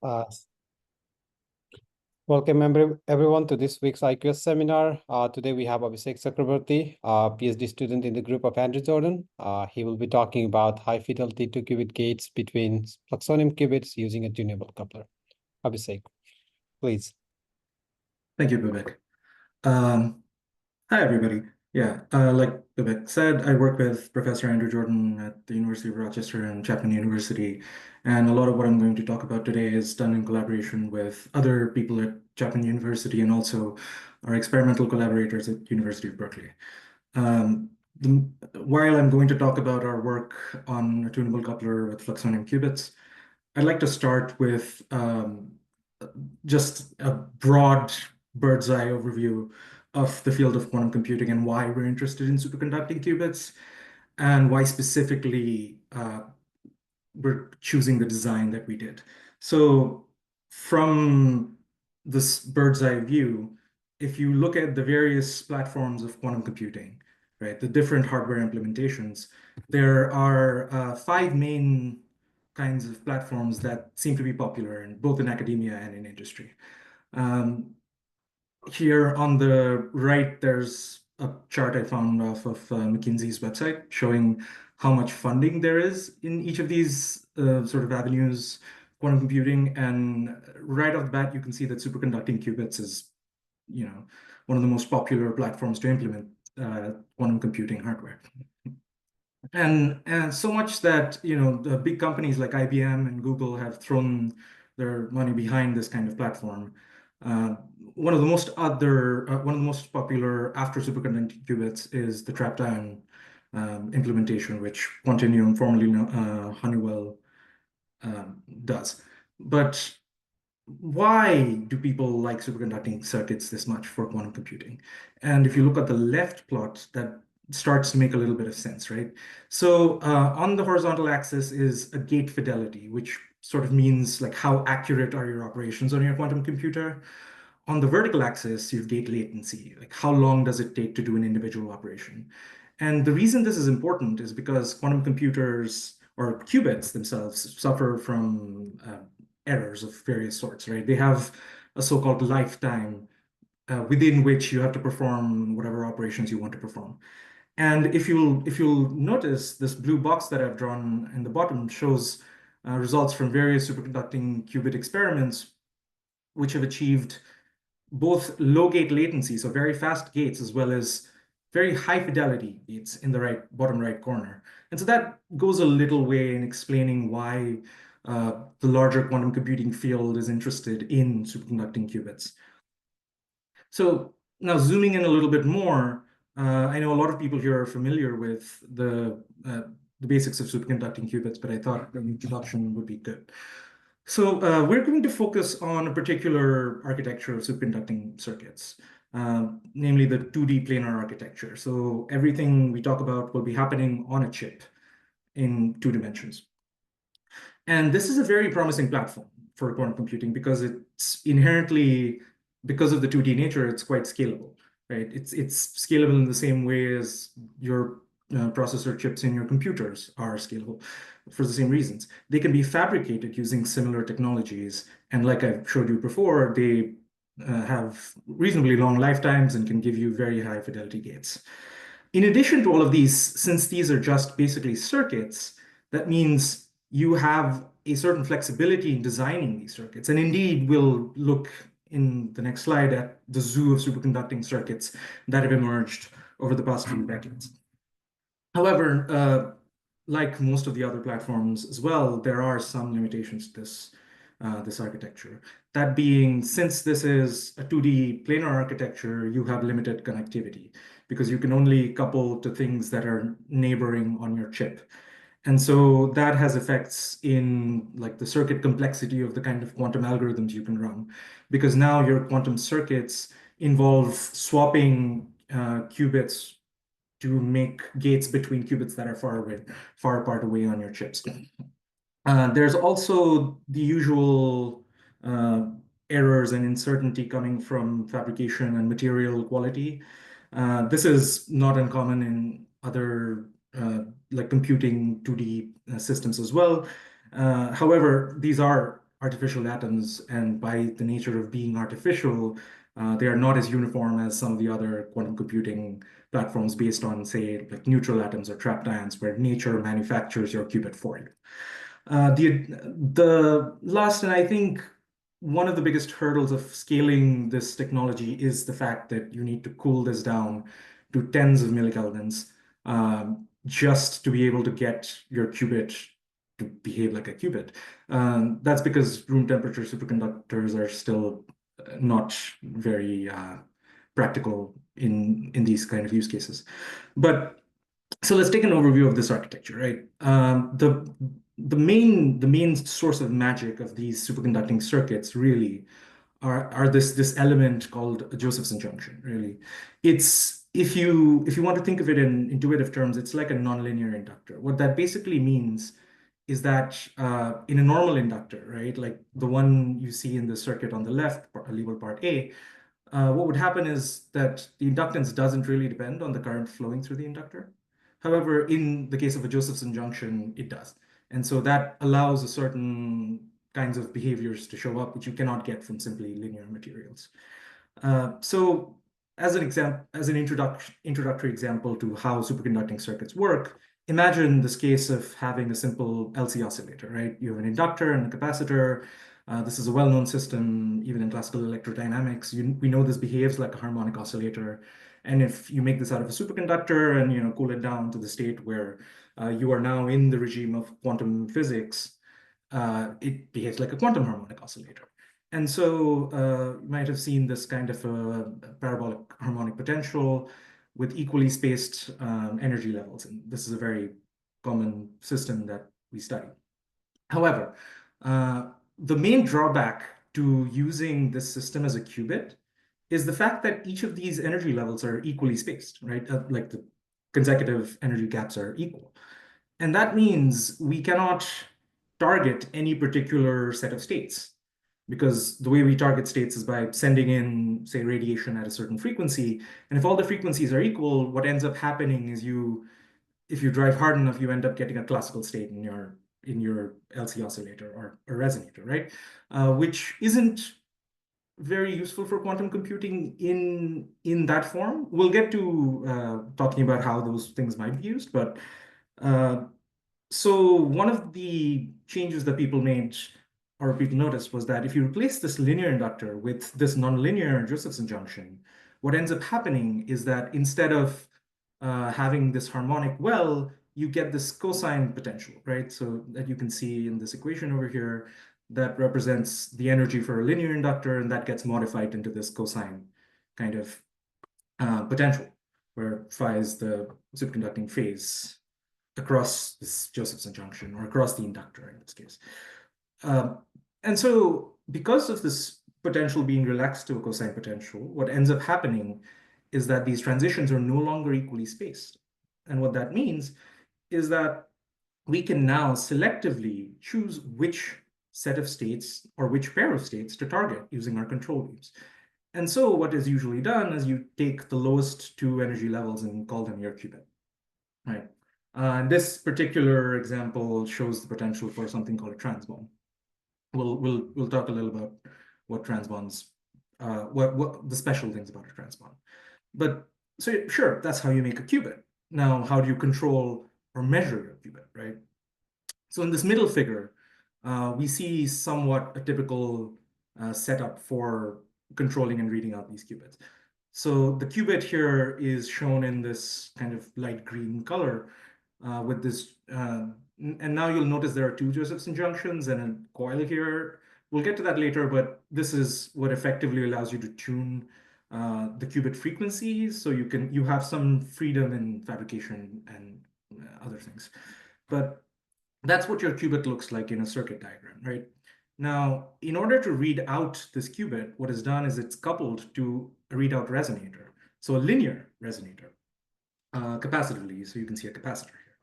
Uh, Welcome everyone to this week's IQS seminar. Today we have Abhishek Chakraborty, a PhD student in the group of Andrew Jordan. He will be talking about high-fidelity two-qubit gates between fluxonium qubits using a tunable coupler. Abhishek, please. Thank you, Vivek. Hi, everybody. Yeah, like Vivek said, I work with Professor Andrew Jordan at the University of Rochester and Chapman University. And a lot of what I'm going to talk about today is done in collaboration with other people at Chapman University and also our experimental collaborators at University of Berkeley. While I'm going to talk about our work on a tunable coupler with fluxonium qubits, I'd like to start with just a broad bird's eye overview of the field of quantum computing and why we're interested in superconducting qubits and why specifically we're choosing the design that we did. So from this bird's eye view, if you look at the various platforms of quantum computing, right, the different hardware implementations, there are 5 main kinds of platforms that seem to be popular in both in academia and in industry. Here on the right, there's a chart I found off of McKinsey's website showing how much funding there is in each of these sort of avenues, quantum computing. And right off the bat, you can see that superconducting qubits is, one of the most popular platforms to implement quantum computing hardware. And so much that, the big companies like IBM and Google have thrown their money behind this kind of platform. One of the most popular after superconducting qubits is the trapped ion implementation, which Quantinuum, formerly Honeywell, does. But why do people like superconducting circuits this much for quantum computing? And if you look at the left plot, that starts to make a little bit of sense, right? So on the horizontal axis is a gate fidelity, which sort of means like how accurate are your operations on your quantum computer. On the vertical axis, you have gate latency, like how long does it take to do an individual operation? And the reason this is important is because quantum computers or qubits themselves suffer from errors of various sorts, right? They have a so-called lifetime within which you have to perform whatever operations you want to perform. And if you'll notice, this blue box that I've drawn in the bottom shows results from various superconducting qubit experiments, which have achieved both low gate latency, so very fast gates, as well as very high fidelity gates in the bottom right corner. And so that goes a little way in explaining why the larger quantum computing field is interested in superconducting qubits. So now zooming in a little bit more, I know a lot of people here are familiar with the basics of superconducting qubits, but I thought an introduction would be good. So we're going to focus on a particular architecture of superconducting circuits, namely the 2D planar architecture. So everything we talk about will be happening on a chip in 2 dimensions. And this is a very promising platform for quantum computing because it's inherently, because of the 2D nature, it's quite scalable, right? It's scalable in the same way as your processor chips in your computers are scalable for the same reasons. They can be fabricated using similar technologies. And like I showed you before, they have reasonably long lifetimes and can give you very high fidelity gates. In addition to all of these, since these are just basically circuits, that means you have a certain flexibility in designing these circuits. And indeed, we'll look in the next slide at the zoo of superconducting circuits that have emerged over the past few decades. However, like most of the other platforms as well, there are some limitations to this architecture. That being, since this is a 2D planar architecture, you have limited connectivity because you can only couple to things that are neighboring on your chip. And so that has effects in like the circuit complexity of the kind of quantum algorithms you can run, because now your quantum circuits involve swapping qubits to make gates between qubits that are far apart away on your chips. There's also the usual errors and uncertainty coming from fabrication and material quality. This is not uncommon in other like computing 2D systems as well. However, these are artificial atoms, and by the nature of being artificial, they are not as uniform as some of the other quantum computing platforms based on, say, like neutral atoms or trapped ions, where nature manufactures your qubit for you. The last, and I think one of the biggest hurdles of scaling this technology is the fact that you need to cool this down to tens of millikelvins just to be able to get your qubit to behave like a qubit. That's because room temperature superconductors are still not very practical in these kind of use cases. But so let's take an overview of this architecture, right? The main source of magic of these superconducting circuits really are this element called a Josephson junction. Really, it's if you want to think of it in intuitive terms, it's like a nonlinear inductor. What that basically means is that in a normal inductor, right, like the one you see in the circuit on the left, labeled part A, what would happen is that the inductance doesn't really depend on the current flowing through the inductor. However, in the case of a Josephson junction, it does. And so that allows a certain kinds of behaviors to show up, which you cannot get from simply linear materials. So as an introductory example to how superconducting circuits work, imagine this case of having a simple LC oscillator, right? You have an inductor and a capacitor. This is a well-known system, even in classical electrodynamics. We know this behaves like a harmonic oscillator. And if you make this out of a superconductor and cool it down to the state where you are now in the regime of quantum physics, it behaves like a quantum harmonic oscillator. And so you might have seen this kind of a parabolic harmonic potential with equally spaced energy levels. And this is a very common system that we study. However, the main drawback to using this system as a qubit is the fact that each of these energy levels are equally spaced, right? Like the consecutive energy gaps are equal. And that means we cannot target any particular set of states, because the way we target states is by sending in, say, radiation at a certain frequency. And if all the frequencies are equal, what ends up happening is if you drive hard enough, you end up getting a classical state in your LC oscillator or a resonator, right? Which isn't very useful for quantum computing in that form. We'll get to talking about how those things might be used, but so one of the changes that people made or people noticed was that if you replace this linear inductor with this nonlinear Josephson junction, what ends up happening is that instead of having this harmonic well, you get this cosine potential, right? So that you can see in this equation over here that represents the energy for a linear inductor, and that gets modified into this cosine kind of potential, where phi is the superconducting phase across this Josephson junction, or across the inductor in this case. And so because of this potential being relaxed to a cosine potential, what ends up happening is that these transitions are no longer equally spaced. And what that means is that we can now selectively choose which set of states or which pair of states to target using our control beams. And so what is usually done is you take the lowest two energy levels and call them your qubit, right? This particular example shows the potential for something called a transbond. We'll talk a little about what transbonds, what the special things about a transbond. But so sure, that's how you make a qubit. Now, how do you control or measure your qubit, right? So in this middle figure, we see somewhat a typical setup for controlling and reading out these qubits. So the qubit here is shown in this kind of light green color with this, and now you'll notice there are two Josephson junctions and a coil here. We'll get to that later, but this is what effectively allows you to tune the qubit frequencies, so you have some freedom in fabrication and other things. But that's what your qubit looks like in a circuit diagram, right? Now, in order to read out this qubit, what is done is it's coupled to a readout resonator, so a linear resonator, capacitively, so you can see a capacitor here.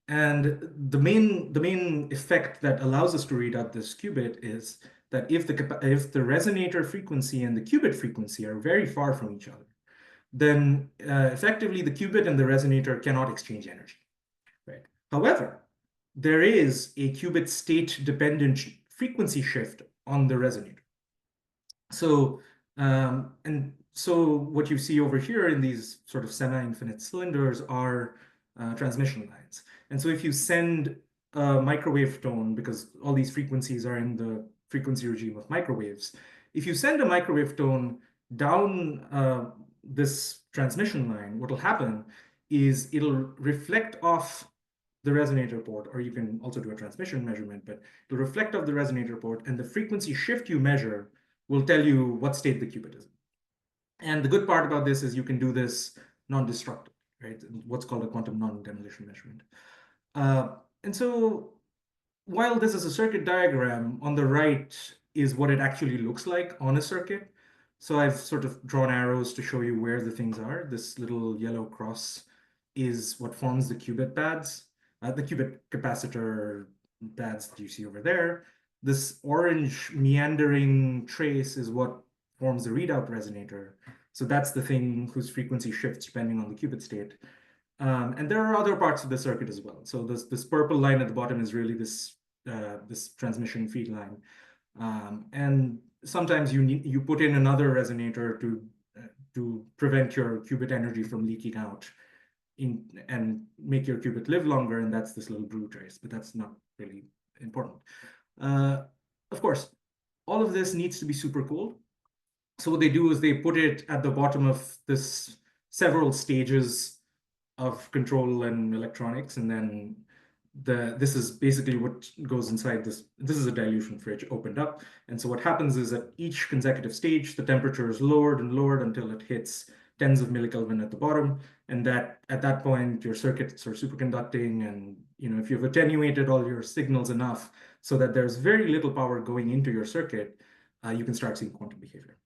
And the main effect that allows us to read out this qubit is that if the resonator frequency and the qubit frequency are very far from each other, then effectively the qubit and the resonator cannot exchange energy, right? However, there is a qubit state-dependent frequency shift on the resonator. So, and so what you see over here in these sort of semi-infinite cylinders are transmission lines. And so if you send a microwave tone, because all these frequencies are in the frequency regime of microwaves, if you send a microwave tone down this transmission line, what will happen is it'll reflect off the resonator port, or you can also do a transmission measurement, but it'll reflect off the resonator port, and the frequency shift you measure will tell you what state the qubit is in. And the good part about this is you can do this non-destructive, right? What's called a quantum non-demolition measurement. And so while this is a circuit diagram, on the right is what it actually looks like on a circuit. So I've sort of drawn arrows to show you where the things are. This little yellow cross is what forms the qubit pads, the qubit capacitor pads that you see over there. This orange meandering trace is what forms the readout resonator. So that's the thing whose frequency shifts depending on the qubit state. And there are other parts of the circuit as well. So this purple line at the bottom is really this transmission feed line. And sometimes you put in another resonator to prevent your qubit energy from leaking out and make your qubit live longer, and that's this little blue trace, but that's not really important. Of course, all of this needs to be super cooled. So what they do is they put it at the bottom of this several stages of control and electronics, and then this is basically what goes inside this. This is a dilution fridge opened up, and so what happens is at each consecutive stage, the temperature is lowered and lowered until it hits tens of millikelvin at the bottom, and that at that point your circuits are superconducting, and if you've attenuated all your signals enough so that there's very little power going into your circuit, you can start seeing quantum behavior.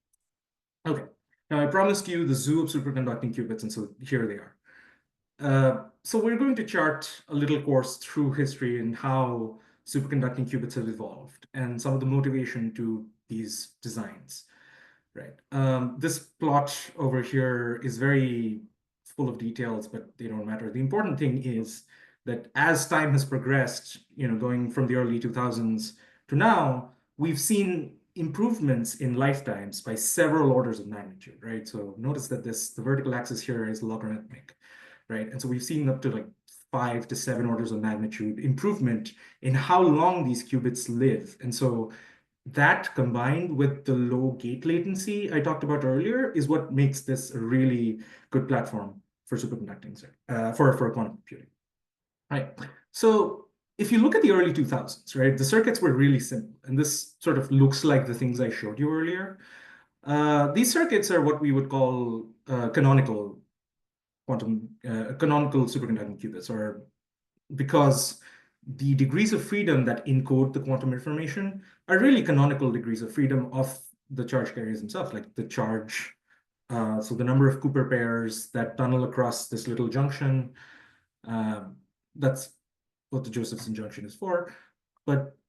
Okay, now I promised you the zoo of superconducting qubits, and so here they are. So we're going to chart a little course through history and how superconducting qubits have evolved and some of the motivation to these designs, right? This plot over here is very full of details, but they don't matter. The important thing is that as time has progressed, going from the early 2000s to now, we've seen improvements in lifetimes by several orders of magnitude, right? So notice that the vertical axis here is logarithmic, right? And so we've seen up to like 5 to 7 orders of magnitude improvement in how long these qubits live. And so that combined with the low gate latency I talked about earlier is what makes this a really good platform for superconducting, for quantum computing, right? So if you look at the early 2000s, right, the circuits were really simple, and this sort of looks like the things I showed you earlier. These circuits are what we would call canonical superconducting qubits, or because the degrees of freedom that encode the quantum information are really canonical degrees of freedom of the charge carriers themselves, like the charge, so the number of Cooper pairs that tunnel across this little junction. That's what the Josephson junction is for.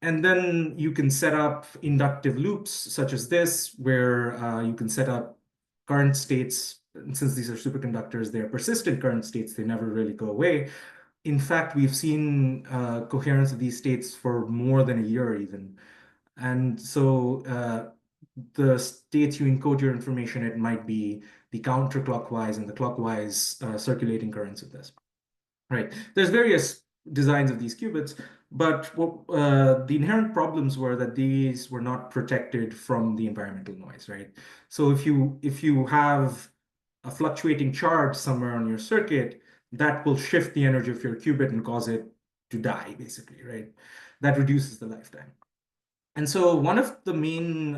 And then you can set up inductive loops such as this, where you can set up current states. And since these are superconductors, they're persistent current states, they never really go away. In fact, we've seen coherence of these states for more than a year even. And so the states you encode your information, it might be the counterclockwise and the clockwise circulating currents of this, right? There's various designs of these qubits, but the inherent problems were that these were not protected from the environmental noise, right? So if you have a fluctuating charge somewhere on your circuit, that will shift the energy of your qubit and cause it to die, basically, right? That reduces the lifetime. And so one of the main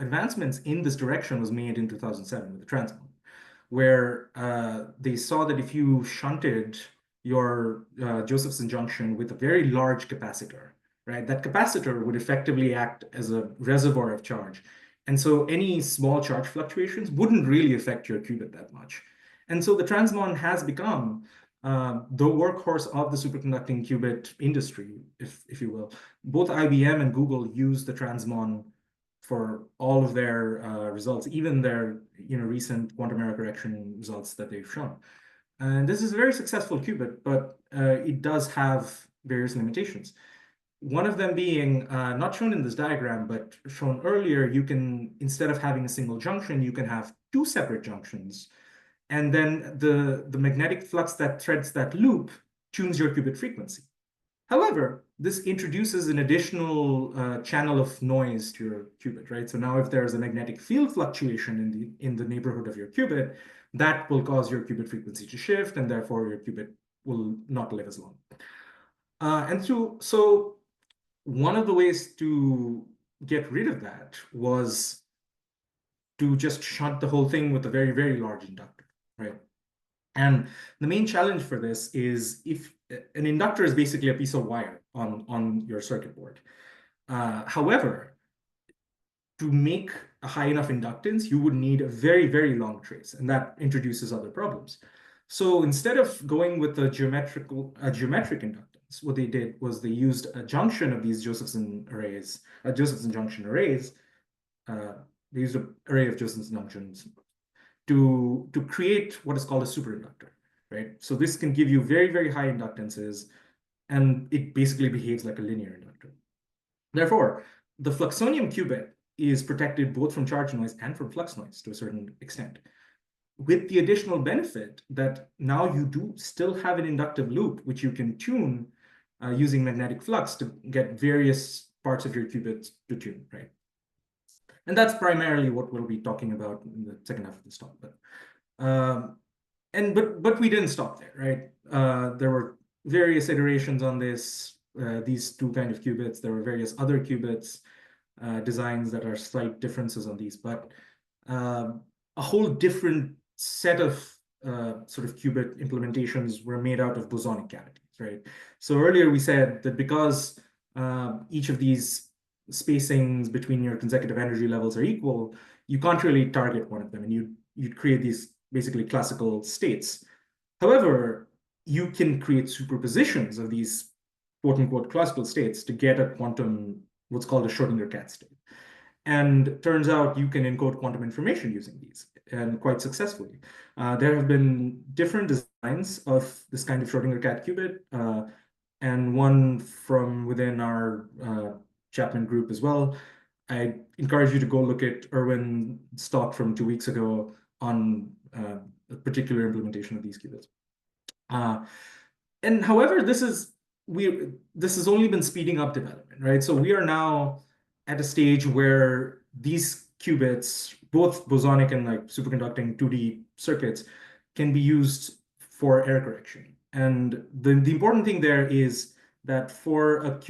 advancements in this direction was made in 2007 with the transmon, where they saw that if you shunted your Josephson junction with a very large capacitor, right, that capacitor would effectively act as a reservoir of charge. And so any small charge fluctuations wouldn't really affect your qubit that much. And so the transmon has become the workhorse of the superconducting qubit industry, if you will. Both IBM and Google use the transmon for all of their results, even their recent quantum error correction results that they've shown. And this is a very successful qubit, but it does have various limitations. One of them being not shown in this diagram, but shown earlier, you can, instead of having a single junction, you can have two separate junctions. And then the magnetic flux that threads that loop tunes your qubit frequency. However, this introduces an additional channel of noise to your qubit, right? So now if there's a magnetic field fluctuation in the neighborhood of your qubit, that will cause your qubit frequency to shift, and therefore your qubit will not live as long. So one of the ways to get rid of that was to just shunt the whole thing with a very, very large inductor, right? And the main challenge for this is, if an inductor is basically a piece of wire on your circuit board. However, to make a high enough inductance, you would need a very, very long trace, and that introduces other problems. So instead of going with a geometric inductance, what they did was they used a junction of these Josephson junction arrays. They used an array of Josephson junctions to create what is called a superinductor, right? So this can give you very, very high inductances, and it basically behaves like a linear inductor. Therefore, the fluxonium qubit is protected both from charge noise and from flux noise to a certain extent, with the additional benefit that now you do still have an inductive loop, which you can tune using magnetic flux to get various parts of your qubits to tune, right? And that's primarily what we'll be talking about in the second half of this talk. But we didn't stop there, right? There were various iterations on this, these two kind of qubits. There were various other qubits designs that are slight differences on these, but a whole different set of sort of qubit implementations were made out of bosonic cavities, right? So earlier we said that because each of these spacings between your consecutive energy levels are equal, you can't really target one of them, and you'd create these basically classical states. However, you can create superpositions of these quote-unquote classical states to get a quantum, what's called a Schrodinger cat state. And turns out you can encode quantum information using these, and quite successfully. There have been different designs of this kind of Schrodinger cat qubit, and one from within our Chapman group as well. I encourage you to go look at Erwin's talk from 2 weeks ago on a particular implementation of these qubits. And however, this has only been speeding up development, right? So we are now at a stage where these qubits, both bosonic and like superconducting 2D circuits, can be used for error correction. And the important thing there is that for a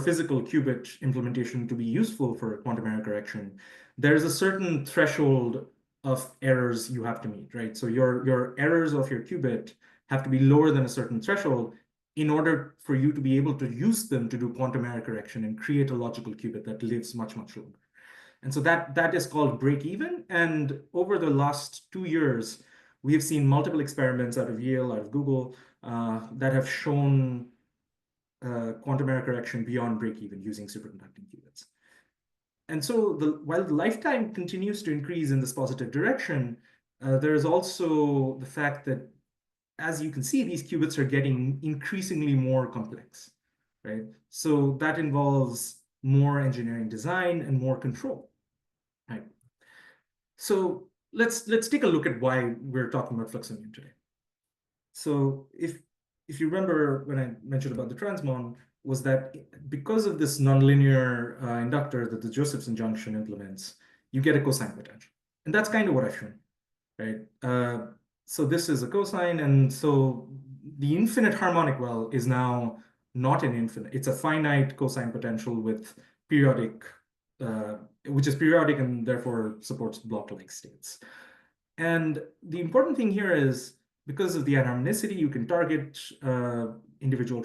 physical qubit implementation to be useful for quantum error correction, there's a certain threshold of errors you have to meet, right? So your errors of your qubit have to be lower than a certain threshold in order for you to be able to use them to do quantum error correction and create a logical qubit that lives much, much longer. And so that is called break even. And over the last 2 years, we have seen multiple experiments out of Yale, out of Google, that have shown quantum error correction beyond break even using superconducting qubits. And so while the lifetime continues to increase in this positive direction, there is also the fact that, as you can see, these qubits are getting increasingly more complex, right? So that involves more engineering design and more control, right? So let's take a look at why we're talking about fluxonium today. So if you remember when I mentioned about the transmon, was that because of this nonlinear inductor that the Josephson junction implements, you get a cosine potential. And that's kind of what I've shown, right? So this is a cosine, and so the infinite harmonic well is now not an infinite. It's a finite cosine potential with periodic, which is periodic and therefore supports block-like states. And the important thing here is, because of the anharmonicity, you can target individual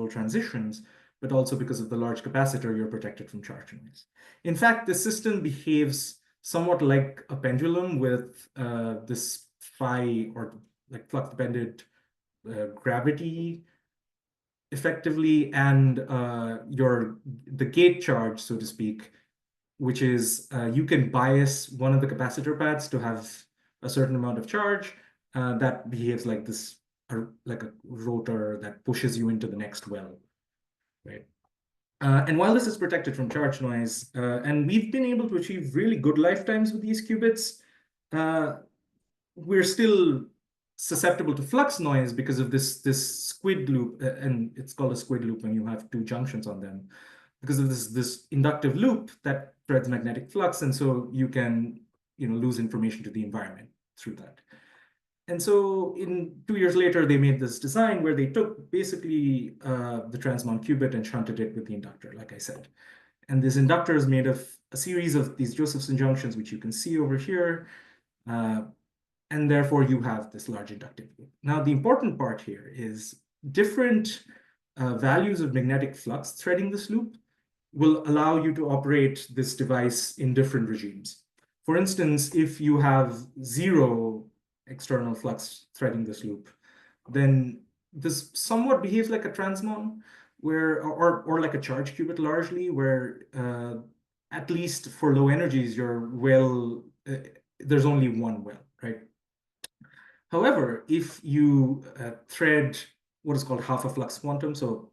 transitions, but also because of the large capacitor, you're protected from charge noise. In fact, the system behaves somewhat like a pendulum with this phi, or like flux-dependent gravity effectively, and the gate charge, so to speak, which is you can bias one of the capacitor pads to have a certain amount of charge that behaves like this, like a rotor that pushes you into the next well. right? And while this is protected from charge noise, and we've been able to achieve really good lifetimes with these qubits, we're still susceptible to flux noise because of this squid loop, and it's called a squid loop when you have two junctions on them, because of this inductive loop that threads magnetic flux, and so you can lose information to the environment through that. And so 2 years later, they made this design where they took basically the transmon qubit and shunted it with the inductor, like I said. And this inductor is made of a series of these Josephson junctions, which you can see over here. And therefore, you have this large inductive loop. Now, the important part here is different values of magnetic flux threading this loop will allow you to operate this device in different regimes. For instance, if you have 0 external flux threading this loop, then this somewhat behaves like a transmon, where or like a charge qubit largely, where at least for low energies, there's only one well, right? However, if you thread what is called half a flux quantum, so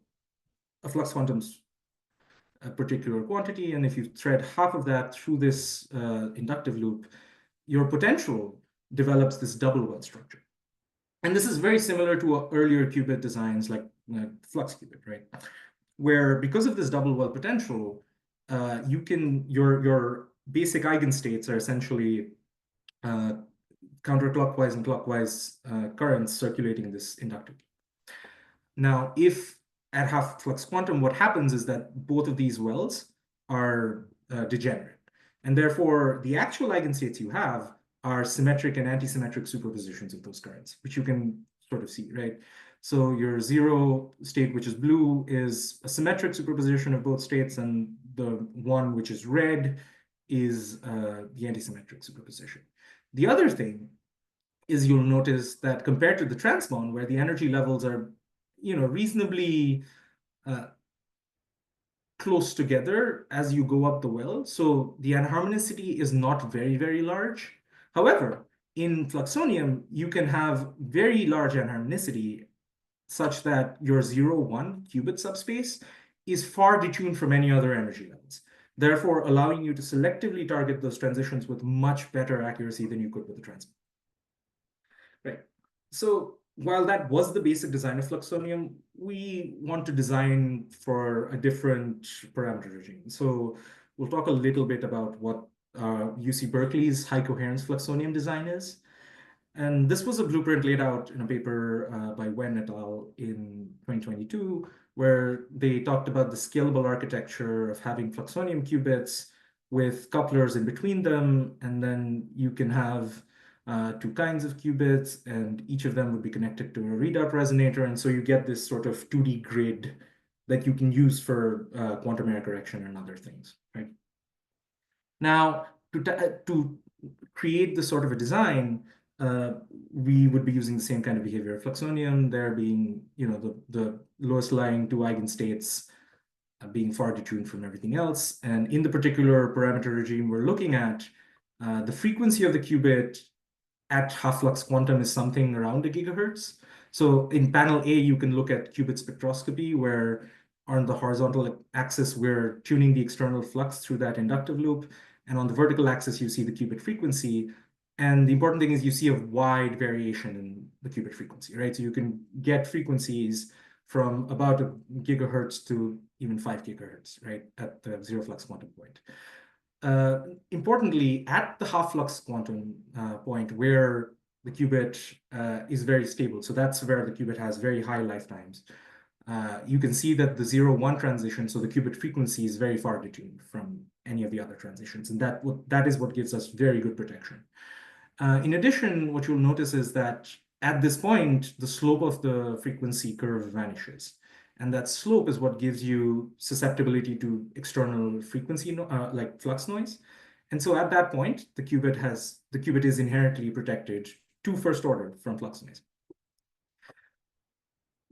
a flux quantum's a particular quantity, and if you thread half of that through this inductive loop, your potential develops this double well structure. And this is very similar to earlier qubit designs like flux qubit, right? Where because of this double well potential, your basic eigenstates are essentially counterclockwise and clockwise currents circulating this inductive. Now, if at half flux quantum, what happens is that both of these wells are degenerate. And therefore, the actual eigenstates you have are symmetric and anti-symmetric superpositions of those currents, which you can sort of see, right? So your 0 state, which is blue, is a symmetric superposition of both states, and the one which is red is the anti-symmetric superposition. The other thing is you'll notice that compared to the transmon, where the energy levels are reasonably close together as you go up the well, so the anharmonicity is not very, very large. However, in fluxonium, you can have very large anharmonicity such that your 0-1 qubit subspace is far detuned from any other energy levels, therefore allowing you to selectively target those transitions with much better accuracy than you could with the transmon. Right. So while that was the basic design of fluxonium, we want to design for a different parameter regime. So we'll talk a little bit about what UC Berkeley's high coherence fluxonium design is. And this was a blueprint laid out in a paper by Wen et al. In 2022, where they talked about the scalable architecture of having fluxonium qubits with couplers in between them. And then you can have 2 kinds of qubits, and each of them would be connected to a readout resonator. And so you get this sort of 2D grid that you can use for quantum error correction and other things, right? Now, to create this sort of a design, we would be using the same kind of behavior of fluxonium, there being, the lowest lying 2 eigenstates being far detuned from everything else. And in the particular parameter regime we're looking at, the frequency of the qubit at half flux quantum is something around a gigahertz. So in panel A, you can look at qubit spectroscopy, where on the horizontal axis, we're tuning the external flux through that inductive loop. And on the vertical axis, you see the qubit frequency. And the important thing is you see a wide variation in the qubit frequency, right? So you can get frequencies from about a gigahertz to even 5 gigahertz, right, at the 0 flux quantum point. Importantly, at the half flux quantum point where the qubit is very stable, so that's where the qubit has very high lifetimes, you can see that the 0-1 transition, so the qubit frequency is very far detuned from any of the other transitions, and that is what gives us very good protection. In addition, what you'll notice is that at this point, the slope of the frequency curve vanishes. And that slope is what gives you susceptibility to external frequency, like flux noise. And so at that point, the qubit is inherently protected to first order from flux noise.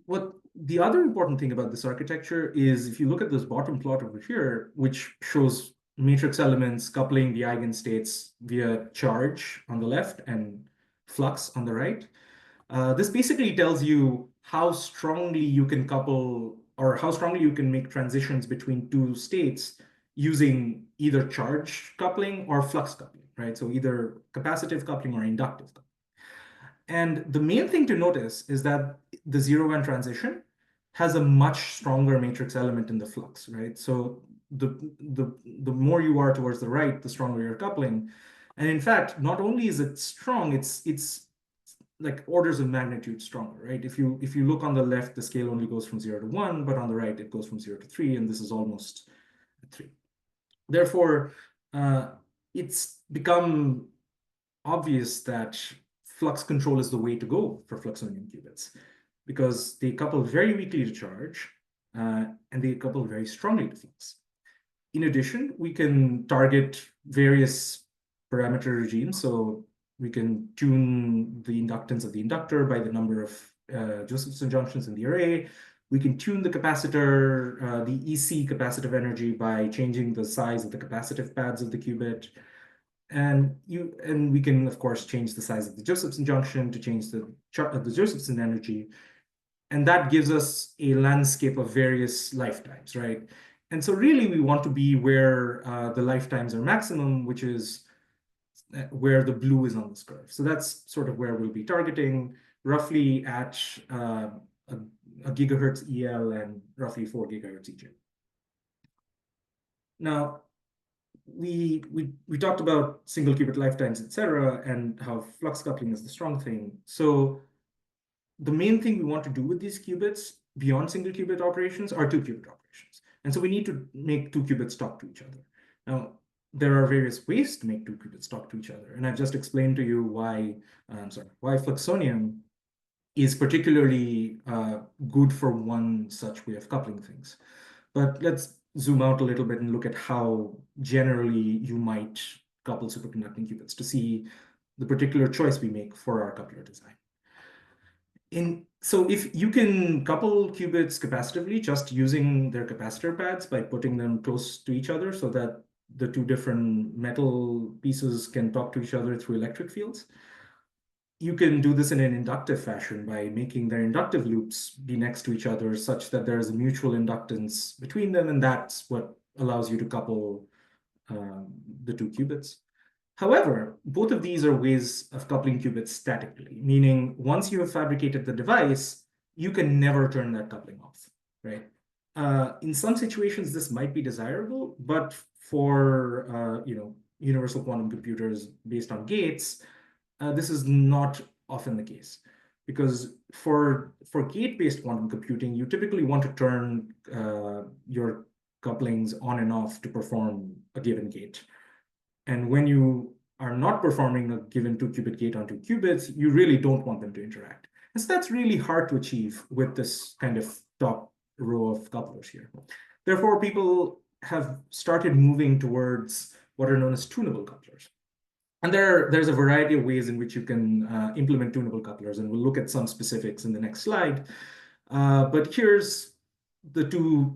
What the other important thing about this architecture is, if you look at this bottom plot over here, which shows matrix elements coupling the eigenstates via charge on the left and flux on the right, this basically tells you how strongly you can couple or how strongly you can make transitions between two states using either charge coupling or flux coupling, right? So either capacitive coupling or inductive coupling. And the main thing to notice is that the zero-band transition has a much stronger matrix element in the flux, right? So the more you are towards the right, the stronger your coupling. And in fact, not only is it strong, it's like orders of magnitude stronger, right? If you look on the left, the scale only goes from 0 to 1, but on the right, it goes from 0 to 3, and this is almost 3. Therefore, it's become obvious that flux control is the way to go for fluxonium qubits, because they couple very weakly to charge, and they couple very strongly to flux. In addition, we can target various parameter regimes. So we can tune the inductance of the inductor by the number of Josephson junctions in the array. We can tune the capacitor, the EC capacitive energy, by changing the size of the capacitive pads of the qubit. And we can, of course, change the size of the Josephson junction to change the Josephson energy. And that gives us a landscape of various lifetimes, right? And so really, we want to be where the lifetimes are maximum, which is where the blue is on this curve. So that's sort of where we'll be targeting, roughly at a gigahertz EL and roughly 4 gigahertz EJ. Now, we talked about single qubit lifetimes, et cetera, and how flux coupling is the strong thing. So the main thing we want to do with these qubits beyond single qubit operations are 2-qubit operations. And so we need to make 2 qubits talk to each other. Now, there are various ways to make 2 qubits talk to each other. And I've just explained to you why fluxonium is particularly good for one such way of coupling things. But let's zoom out a little bit and look at how generally you might couple superconducting qubits to see the particular choice we make for our coupler design. So if you can couple qubits capacitively just using their capacitor pads by putting them close to each other so that the two different metal pieces can talk to each other through electric fields, you can do this in an inductive fashion by making their inductive loops be next to each other such that there is a mutual inductance between them, and that's what allows you to couple the 2 qubits. However, both of these are ways of coupling qubits statically, meaning once you have fabricated the device, you can never turn that coupling off, right? In some situations, this might be desirable, but for universal quantum computers based on gates, this is not often the case, because for gate-based quantum computing, you typically want to turn your couplings on and off to perform a given gate. And when you are not performing a given 2-qubit gate on 2 qubits, you really don't want them to interact. And so that's really hard to achieve with this kind of top row of couplers here. Therefore, people have started moving towards what are known as tunable couplers. And there's a variety of ways in which you can implement tunable couplers, and we'll look at some specifics in the next slide. But here's the two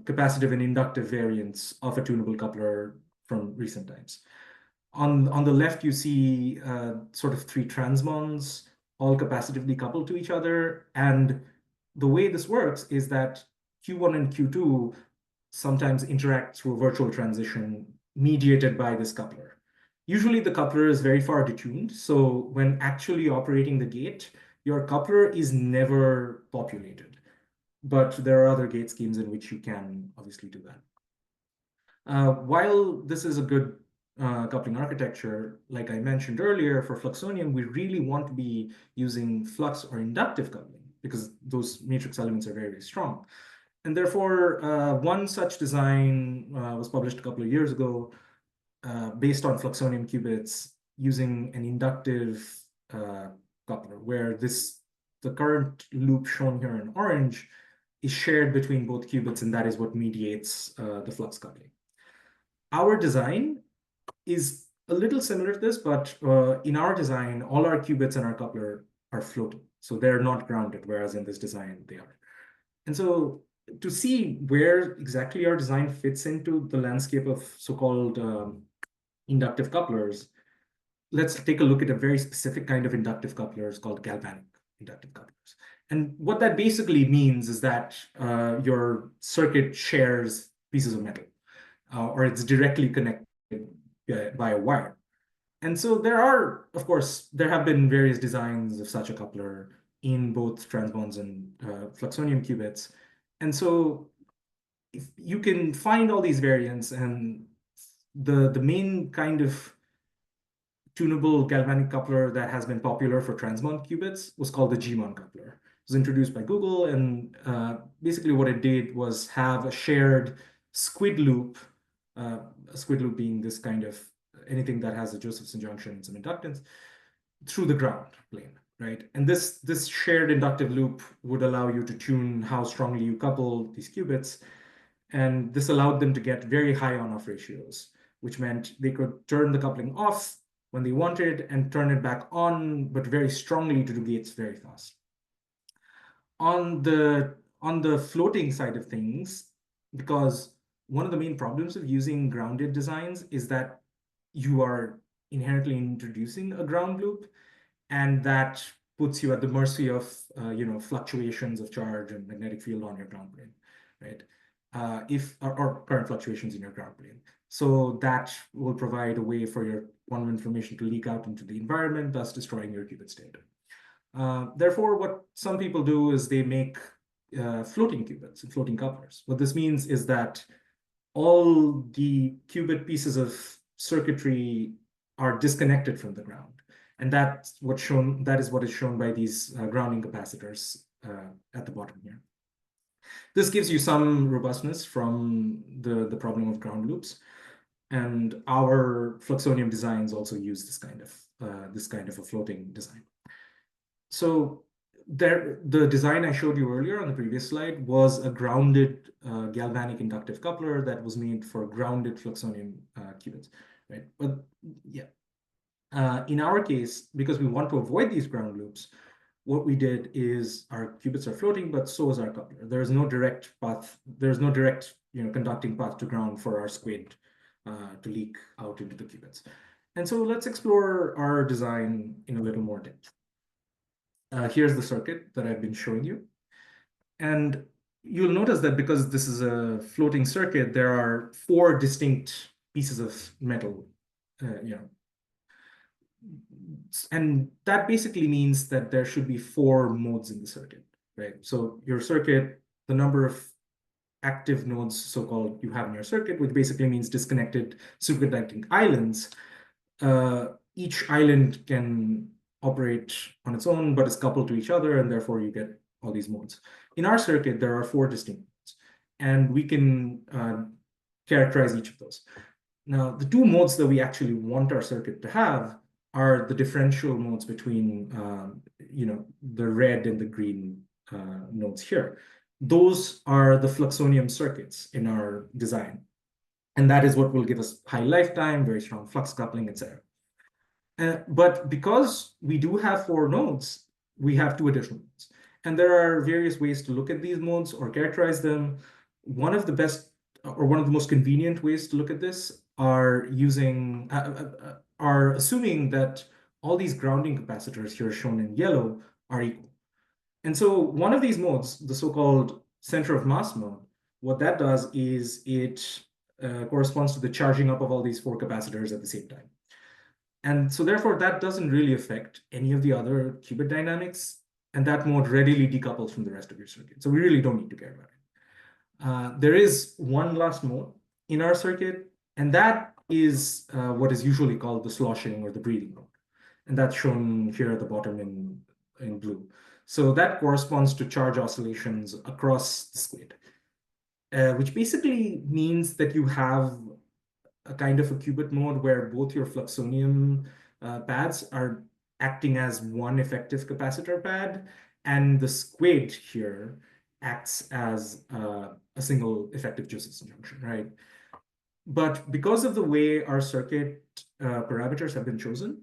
capacitive and inductive variants of a tunable coupler from recent times. On the left, you see sort of 3 transmons all capacitively coupled to each other. And the way this works is that Q1 and Q2 sometimes interact through a virtual transition mediated by this coupler. Usually the coupler is very far detuned, so when actually operating the gate, your coupler is never populated. But there are other gate schemes in which you can obviously do that. While this is a good coupling architecture, like I mentioned earlier, for fluxonium, we really want to be using flux or inductive coupling because those matrix elements are very, very strong. And therefore, one such design was published a couple of years ago based on fluxonium qubits using an inductive coupler, where the current loop shown here in orange is shared between both qubits, and that is what mediates the flux coupling. Our design is a little similar to this, but in our design, all our qubits and our coupler are floating. So they're not grounded, whereas in this design, they are. And so to see where exactly our design fits into the landscape of so-called inductive couplers, let's take a look at a very specific kind of inductive couplers called galvanic inductive couplers. And what that basically means is that your circuit shares pieces of metal, or it's directly connected by a wire. And so of course, there have been various designs of such a coupler in both transbons and fluxonium qubits. And so if you can find all these variants, and the main kind of tunable galvanic coupler that has been popular for transmon qubits was called the Gmon coupler. It was introduced by Google, and basically what it did was have a shared squid loop, a squid loop being this kind of anything that has a Josephson junction and some inductance, through the ground plane, right? And this shared inductive loop would allow you to tune how strongly you couple these qubits, and this allowed them to get very high on-off ratios, which meant they could turn the coupling off when they wanted and turn it back on, but very strongly to do gates very fast. On the floating side of things, because one of the main problems of using grounded designs is that you are inherently introducing a ground loop, and that puts you at the mercy of fluctuations of charge and magnetic field on your ground plane, right? Or current fluctuations in your ground plane. So that will provide a way for your quantum information to leak out into the environment, thus destroying your qubit state. Therefore, what some people do is they make floating qubits and floating couplers. What this means is that all the qubit pieces of circuitry are disconnected from the ground. And that is what is shown by these grounding capacitors at the bottom here. This gives you some robustness from the problem of ground loops. And our fluxonium designs also use this kind of a floating design. So the design I showed you earlier on the previous slide was a grounded galvanic inductive coupler that was made for grounded fluxonium qubits, right? But yeah, in our case, because we want to avoid these ground loops, what we did is our qubits are floating, but so is our coupler. There's no direct path. There's no direct conducting path to ground for our squid to leak out into the qubits. And so let's explore our design in a little more depth. Here's the circuit that I've been showing you. And you'll notice that because this is a floating circuit, there are 4 distinct pieces of metal, and that basically means that there should be 4 modes in the circuit, right? So your circuit, the number of active nodes, so-called, you have in your circuit, which basically means disconnected superconducting islands. Each island can operate on its own, but is coupled to each other, and therefore you get all these modes. In our circuit, there are 4 distinct modes, and we can characterize each of those. Now, the 2 modes that we actually want our circuit to have are the differential modes between the red and the green nodes here. Those are the fluxonium circuits in our design. And that is what will give us high lifetime, very strong flux coupling, etc. But because we do have 4 nodes, we have 2 additional modes. And there are various ways to look at these modes or characterize them. One of the best, or one of the most convenient ways to look at this are assuming that all these grounding capacitors here shown in yellow are equal. And so one of these modes, the so-called center of mass mode, what that does is it corresponds to the charging up of all these 4 capacitors at the same time. And so therefore, that doesn't really affect any of the other qubit dynamics, and that mode readily decouples from the rest of your circuit. So we really don't need to care about it. There is one last mode in our circuit, and that is what is usually called the sloshing or the breathing mode. And that's shown here at the bottom in blue. So that corresponds to charge oscillations across the squid, which basically means that you have a kind of a qubit mode where both your fluxonium pads are acting as one effective capacitor pad, and the squid here acts as a single effective Josephson junction, right? But because of the way our circuit parameters have been chosen,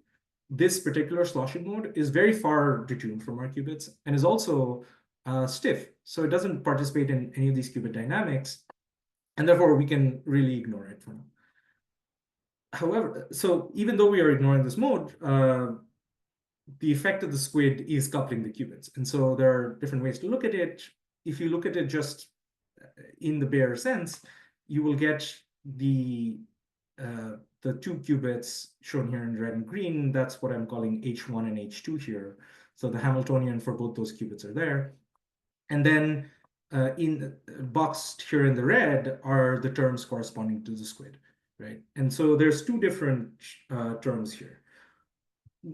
this particular sloshing mode is very far detuned from our qubits and is also stiff. So it doesn't participate in any of these qubit dynamics, and therefore we can really ignore it for now. However, so even though we are ignoring this mode, the effect of the squid is coupling the qubits. And so there are different ways to look at it. If you look at it just in the bare sense, you will get the two qubits shown here in red and green. That's what I'm calling H1 and H2 here. So the Hamiltonian for both those qubits are there. And then boxed here in the red are the terms corresponding to the squid, right? And so there's two different terms here.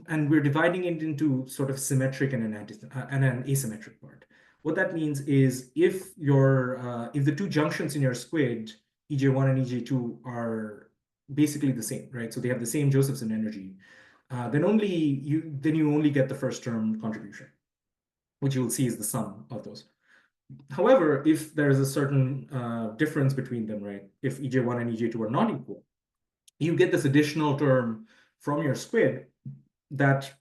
And we're dividing it into sort of symmetric and an asymmetric part. What that means is if the two junctions in your squid, EJ1 and EJ2, are basically the same, right? So they have the same Josephson energy, then you only get the first term contribution, which you'll see is the sum of those. However, if there is a certain difference between them, right? If EJ1 and EJ2 are not equal, you get this additional term from your squid that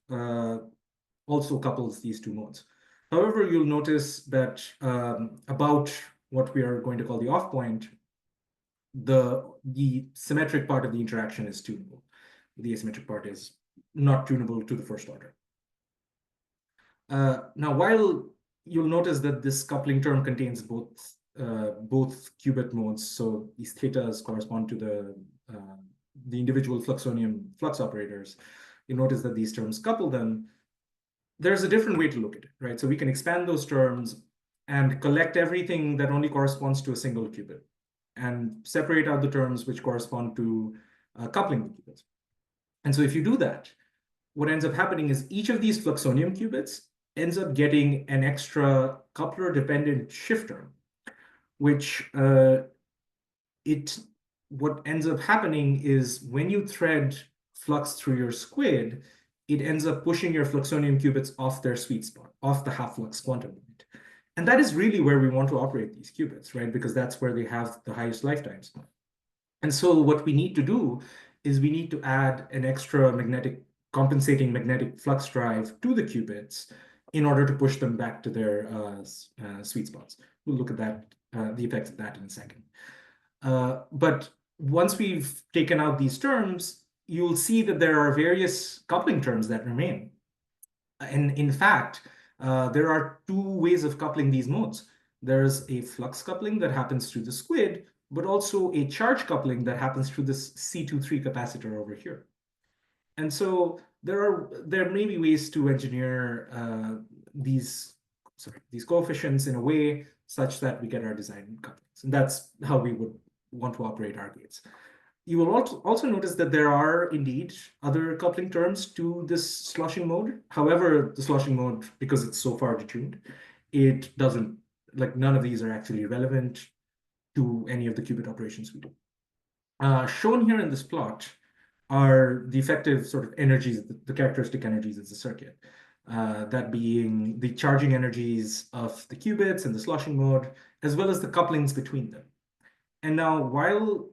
also couples these two modes. However, you'll notice that about what we are going to call the off point, the symmetric part of the interaction is tunable. The asymmetric part is not tunable to the first order. Now, while you'll notice that this coupling term contains both qubit modes, so these thetas correspond to the individual fluxonium flux operators, you notice that these terms couple them. There's a different way to look at it, right? So we can expand those terms and collect everything that only corresponds to a single qubit and separate out the terms which correspond to coupling the qubits. And so if you do that, what ends up happening is each of these fluxonium qubits ends up getting an extra coupler-dependent shift term, which what ends up happening is when you thread flux through your squid, it ends up pushing your fluxonium qubits off their sweet spot, off the half-flux quantum limit. And that is really where we want to operate these qubits, right? Because that's where they have the highest lifetimes. And so what we need to do is we need to add an extra compensating magnetic flux drive to the qubits in order to push them back to their sweet spots. We'll look at that, the effects of that in a second. But once we've taken out these terms, you'll see that there are various coupling terms that remain. And in fact, there are two ways of coupling these modes. There's a flux coupling that happens through the squid, but also a charge coupling that happens through this C23 capacitor over here. And so there may be ways to engineer these coefficients in a way such that we get our design couplings. And that's how we would want to operate our gates. You will also notice that there are indeed other coupling terms to this sloshing mode. However, the sloshing mode, because it's so far detuned, it doesn't, like none of these are actually relevant to any of the qubit operations we do. Shown here in this plot are the effective sort of energies, the characteristic energies of the circuit. That being the charging energies of the qubits and the sloshing mode, as well as the couplings between them. And now, while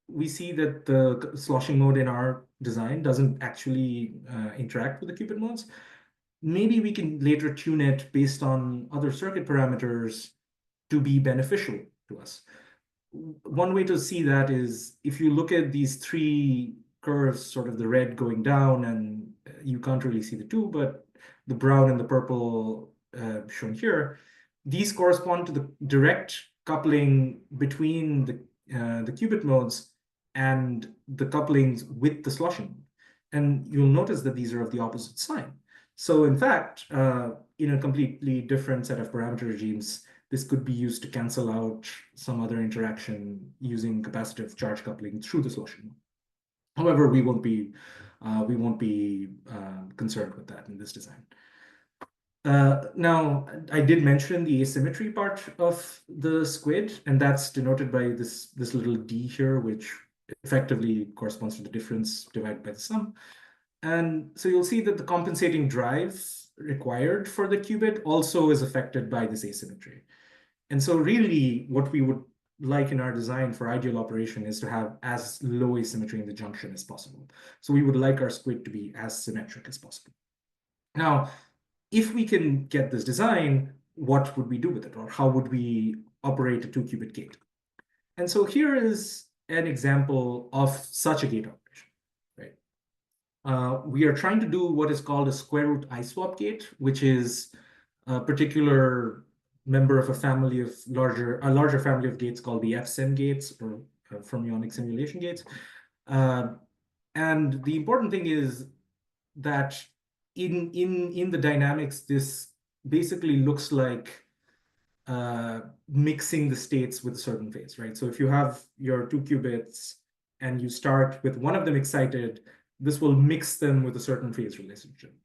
we see that the sloshing mode in our design doesn't actually interact with the qubit modes, maybe we can later tune it based on other circuit parameters to be beneficial to us. One way to see that is if you look at these three curves, sort of the red going down, and you can't really see the two, but the brown and the purple shown here, these correspond to the direct coupling between the qubit modes and the couplings with the sloshing. And you'll notice that these are of the opposite sign. So in fact, in a completely different set of parameter regimes, this could be used to cancel out some other interaction using capacitive charge coupling through the sloshing mode. However, we won't be concerned with that in this design. Now, I did mention the asymmetry part of the squid, and that's denoted by this little d here, which effectively corresponds to the difference divided by the sum. And so you'll see that the compensating drive required for the qubit also is affected by this asymmetry. And so really what we would like in our design for ideal operation is to have as low asymmetry in the junction as possible. So we would like our squid to be as symmetric as possible. Now, if we can get this design, what would we do with it? Or how would we operate a 2-qubit gate? And so here is an example of such a gate operation, right? we are trying to do what is called a square root iswap gate, which is a particular member of a larger family of gates called the FSIM gates, or fermionic simulation gates. And the important thing is that in the dynamics, this basically looks like mixing the states with a certain phase, right? So if you have your 2 qubits and you start with one of them excited, this will mix them with a certain phase relationship.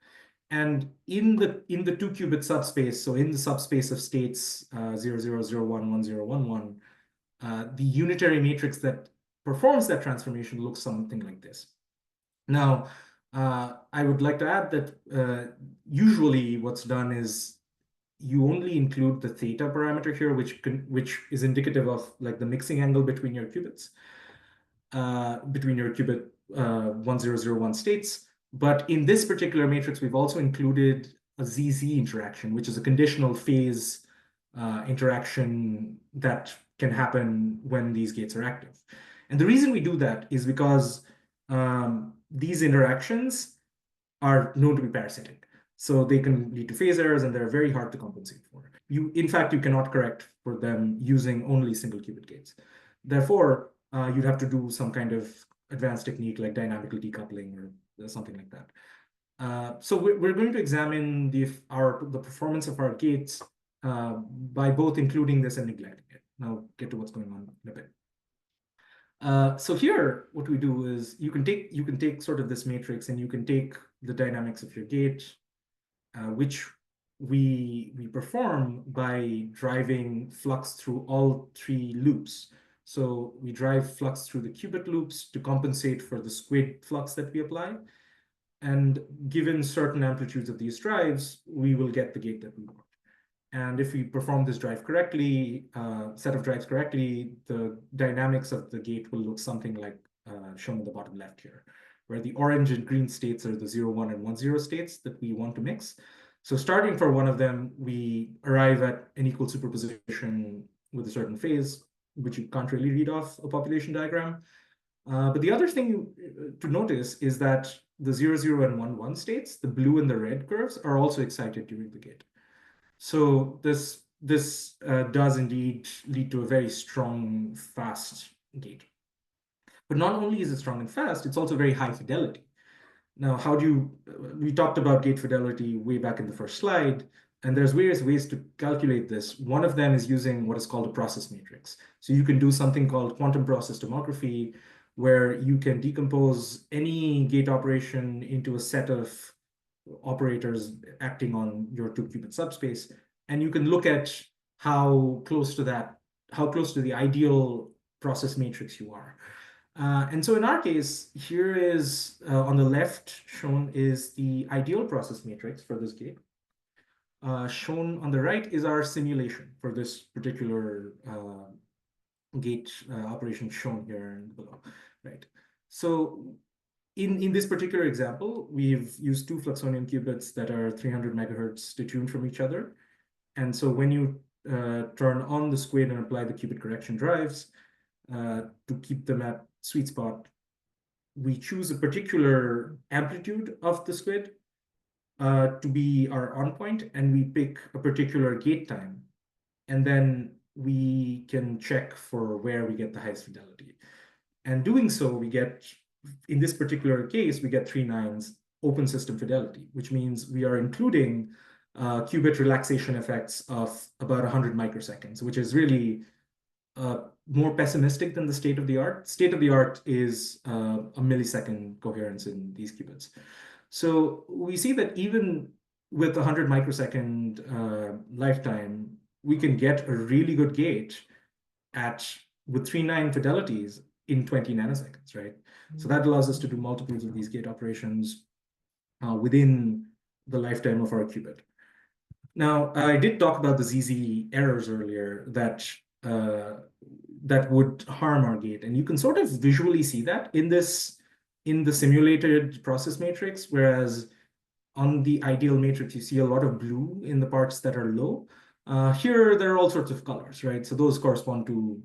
And in the 2-qubit subspace, so in the subspace of states 0, 0, 0, 1, 1, 0, 1, 1, the unitary matrix that performs that transformation looks something like this. Now, I would like to add that usually what's done is you only include the theta parameter here, which is indicative of like the mixing angle between your qubits, between your qubit 1001 states. But in this particular matrix, we've also included a ZZ interaction, which is a conditional phase interaction that can happen when these gates are active. And the reason we do that is because these interactions are known to be parasitic. So they can lead to phase errors, and they're very hard to compensate for. In fact, you cannot correct for them using only single qubit gates. Therefore, you'd have to do some kind of advanced technique like dynamical decoupling or something like that. So we're going to examine the performance of our gates by both including this and neglecting it. Now I'll get to what's going on in a bit. So here, what we do is you can take sort of this matrix, and you can take the dynamics of your gate, which we perform by driving flux through all 3 loops. So we drive flux through the qubit loops to compensate for the SQUID flux that we apply. And given certain amplitudes of these drives, we will get the gate that we want. And if we perform this drive correctly, set of drives correctly, the dynamics of the gate will look something like shown in the bottom left here, where the orange and green states are the 0, 1, and 1, 0 states that we want to mix. So starting for one of them, we arrive at an equal superposition with a certain phase, which you can't really read off a population diagram. But the other thing to notice is that the 0, 0, and 1, 1 states, the blue and the red curves, are also excited during the gate. So this does indeed lead to a very strong, fast gate. But not only is it strong and fast, it's also very high fidelity. Now, we talked about gate fidelity way back in the first slide, and there's various ways to calculate this. One of them is using what is called a process matrix. So you can do something called quantum process tomography, where you can decompose any gate operation into a set of operators acting on your 2-qubit subspace, and you can look at how close to the ideal process matrix you are. And so in our case, here is on the left shown is the ideal process matrix for this gate. Shown on the right is our simulation for this particular gate operation shown here and below, right? So in this particular example, we've used 2 fluxonium qubits that are 300 megahertz detuned from each other. And so when you turn on the SQUID and apply the qubit correction drives to keep them at sweet spot, we choose a particular amplitude of the SQUID to be our on point, and we pick a particular gate time. And then we can check for where we get the highest fidelity. And doing so, we get, in this particular case, we get 3 nines open system fidelity, which means we are including qubit relaxation effects of about 100 microseconds, which is really more pessimistic than the state of the art. State of the art is a millisecond coherence in these qubits. So we see that even with 100 microsecond lifetime, we can get a really good gate with 3 9 fidelities in 20 nanoseconds, right? So that allows us to do multiples of these gate operations within the lifetime of our qubit. Now, I did talk about the ZZ errors earlier that would harm our gate, and you can sort of visually see that in the simulated process matrix, whereas on the ideal matrix, you see a lot of blue in the parts that are low. Here, there are all sorts of colors, right? So those correspond to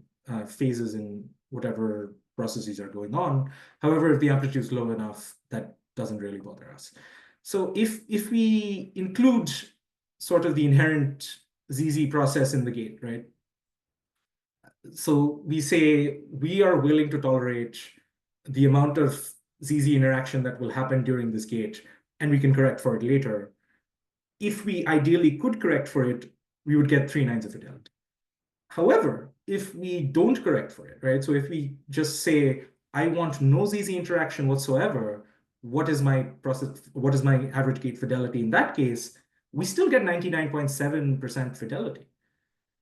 phases in whatever processes are going on. However, if the amplitude is low enough, that doesn't really bother us. So if we include sort of the inherent ZZ process in the gate, right? So we say we are willing to tolerate the amount of ZZ interaction that will happen during this gate, and we can correct for it later. If we ideally could correct for it, we would get 3 nines of fidelity. However, if we don't correct for it, right? So if we just say, I want no ZZ interaction whatsoever, what is my average gate fidelity in that case? We still get 99.7% fidelity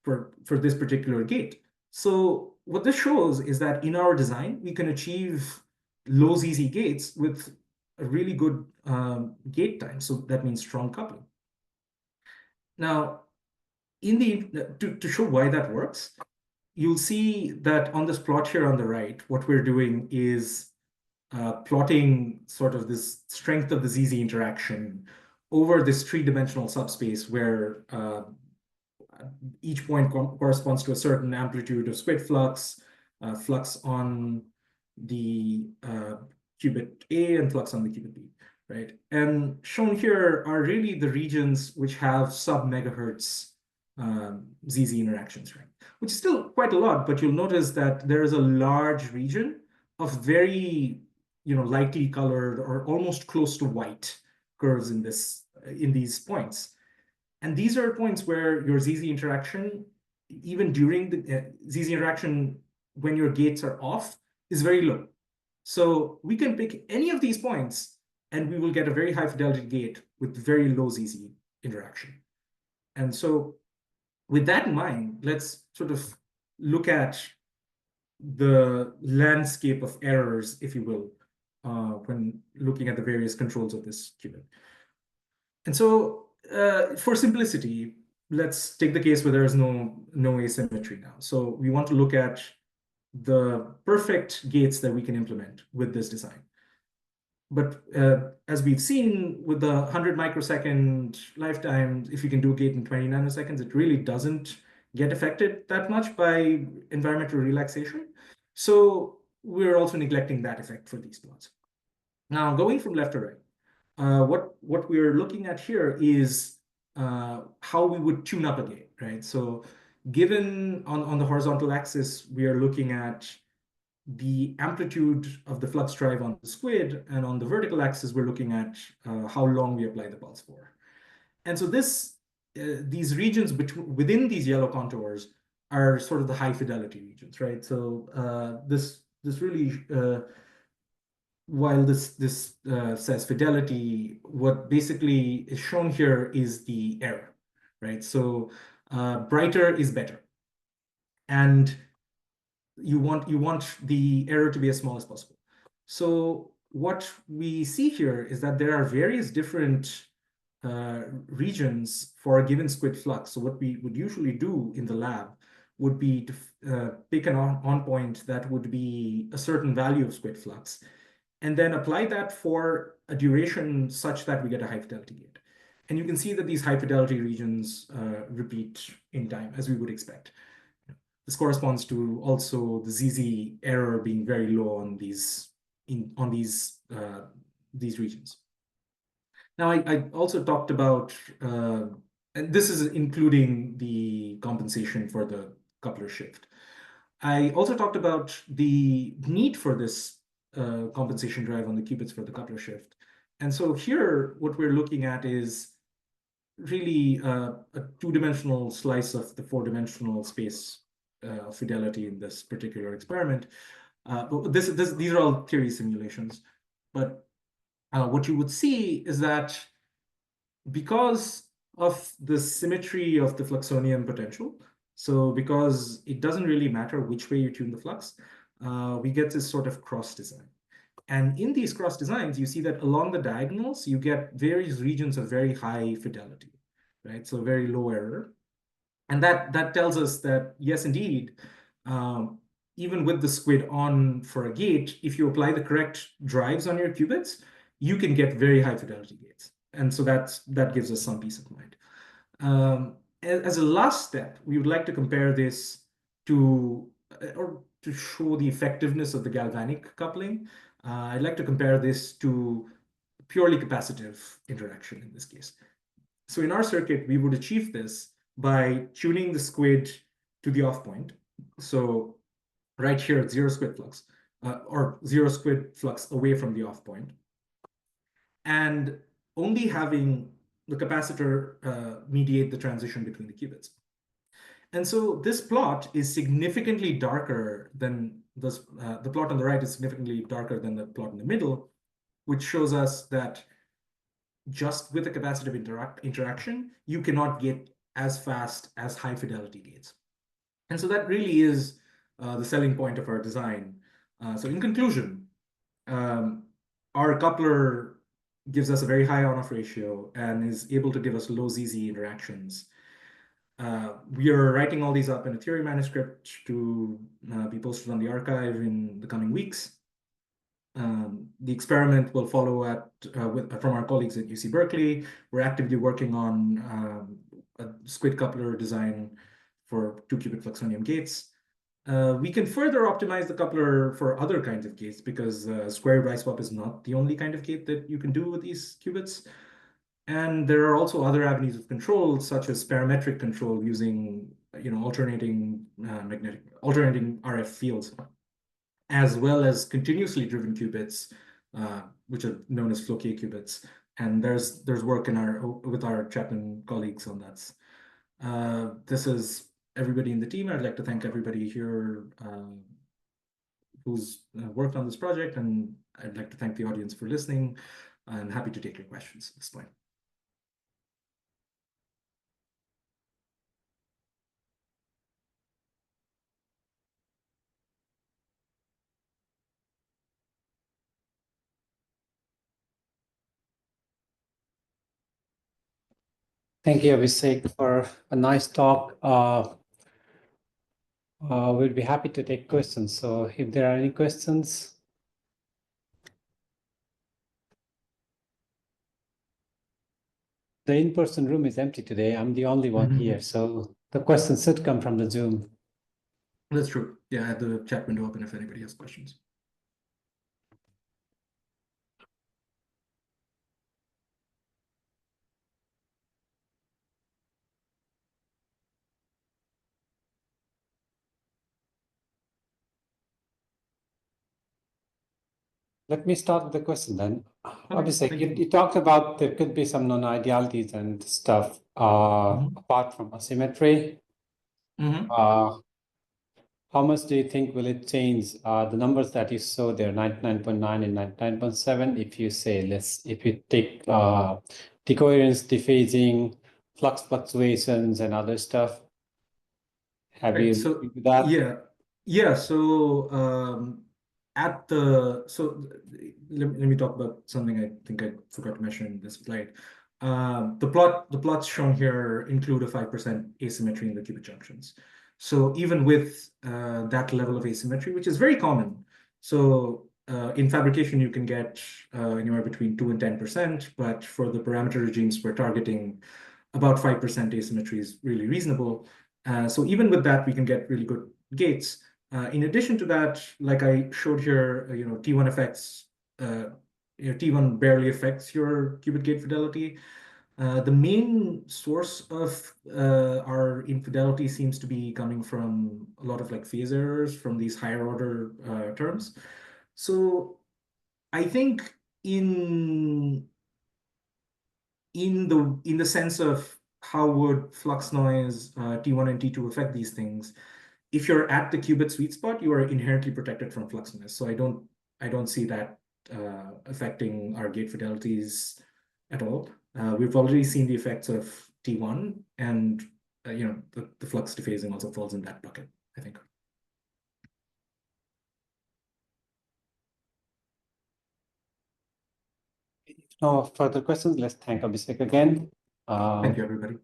for this particular gate. So what this shows is that in our design, we can achieve low ZZ gates with a really good gate time. So that means strong coupling. Now, to show why that works, you'll see that on this plot here on the right, what we're doing is plotting sort of this strength of the ZZ interaction over this 3-dimensional subspace where each point corresponds to a certain amplitude of squid flux, flux on the qubit A and flux on the qubit B, right? And shown here are really the regions which have sub-megahertz ZZ interaction strength, which is still quite a lot, but you'll notice that there is a large region of very, lightly colored or almost close to white curves in these points. And these are points where your ZZ interaction, even during the ZZ interaction when your gates are off, is very low. So we can pick any of these points and we will get a very high fidelity gate with very low ZZ interaction. And so with that in mind, let's sort of look at the landscape of errors, if you will, when looking at the various controls of this qubit. And so for simplicity, let's take the case where there is no asymmetry now. So we want to look at the perfect gates that we can implement with this design. But as we've seen with the 100 microsecond lifetime, if you can do a gate in 20 nanoseconds, it really doesn't get affected that much by environmental relaxation. So we're also neglecting that effect for these plots. Now, going from left to right, what we're looking at here is how we would tune up a gate, right? So given on the horizontal axis, we are looking at the amplitude of the flux drive on the squid, and on the vertical axis, we're looking at how long we apply the pulse for. And so these regions within these yellow contours are sort of the high fidelity regions, right? So this really, while this says fidelity, what basically is shown here is the error, right? So brighter is better, and you want the error to be as small as possible. So what we see here is that there are various different regions for a given squid flux. So what we would usually do in the lab would be to pick an on point that would be a certain value of squid flux, and then apply that for a duration such that we get a high fidelity gate. And you can see that these high fidelity regions repeat in time, as we would expect. This corresponds to also the ZZ error being very low on these regions. Now, I also talked about, and this is including the compensation for the coupler shift. I also talked about the need for this compensation drive on the qubits for the coupler shift. And so here, what we're looking at is really a 2-dimensional slice of the 4-dimensional space fidelity in this particular experiment. But these are all theory simulations. But what you would see is that because of the symmetry of the fluxonium potential, so because it doesn't really matter which way you tune the flux, we get this sort of cross design. And in these cross designs, you see that along the diagonals, you get various regions of very high fidelity, right? So very low error. And that tells us that, yes, indeed, even with the squid on for a gate, if you apply the correct drives on your qubits, you can get very high fidelity gates. And so that gives us some peace of mind. As a last step, we would like to compare this to show the effectiveness of the galvanic coupling. I'd like to compare this to purely capacitive interaction in this case. So in our circuit, we would achieve this by tuning the squid to the off point. So right here at zero squid flux, or zero squid flux away from the off point, and only having the capacitor mediate the transition between the qubits. And so this plot is significantly darker than this, the plot on the right is significantly darker than the plot in the middle, which shows us that just with a capacitive interaction, you cannot get as fast as high fidelity gates. And so that really is the selling point of our design. So in conclusion, our coupler gives us a very high on-off ratio and is able to give us low ZZ interactions. We are writing all these up in a theory manuscript to be posted on the archive in the coming weeks. The experiment will follow from our colleagues at UC Berkeley. We're actively working on a SQUID coupler design for 2-qubit fluxonium gates. We can further optimize the coupler for other kinds of gates because square root biswap is not the only kind of gate that you can do with these qubits. And there are also other avenues of control, such as parametric control using alternating RF fields, as well as continuously driven qubits, which are known as Floquet qubits. And there's work with our Chapman colleagues on that. This is everybody in the team. I'd like to thank everybody here who's worked on this project, and I'd like to thank the audience for listening. I'm happy to take your questions at this point. Thank you, Abhishek, for a nice talk. We'll be happy to take questions. So if there are any questions. The in-person room is empty today. I'm the only one here. So the questions should come from the Zoom. That's true. Yeah, I have the chat window open if anybody has questions. Let me start with the question then. Okay, Abhishek, you talked about there could be some non-idealities and stuff apart from asymmetry. How much do you think will it change the numbers that you saw there, 99.9 and 99.7? If you say if you take decoherence, dephasing, flux fluctuations, and other stuff, have you looked into that? Yeah. So let me talk about something I think I forgot to mention in this slide. The plots shown here include a 5% asymmetry in the qubit junctions. So even with that level of asymmetry, which is very common, so in fabrication you can get anywhere between 2 and 10%, but for the parameter regimes we're targeting, about 5% asymmetry is really reasonable. So even with that, we can get really good gates. In addition to that, like I showed here, T1 affects, T1 barely affects your qubit gate fidelity. The main source of our infidelity seems to be coming from a lot of phase errors from these higher order terms. So I think in the sense of how would flux noise, T1 and T2 affect these things, if you're at the qubit sweet spot, you are inherently protected from flux noise. So I don't see that affecting our gate fidelities at all. We've already seen the effects of T1, and the flux dephasing also falls in that bucket, I think. No further questions. Let's thank Abhishek again. Thank you, everybody.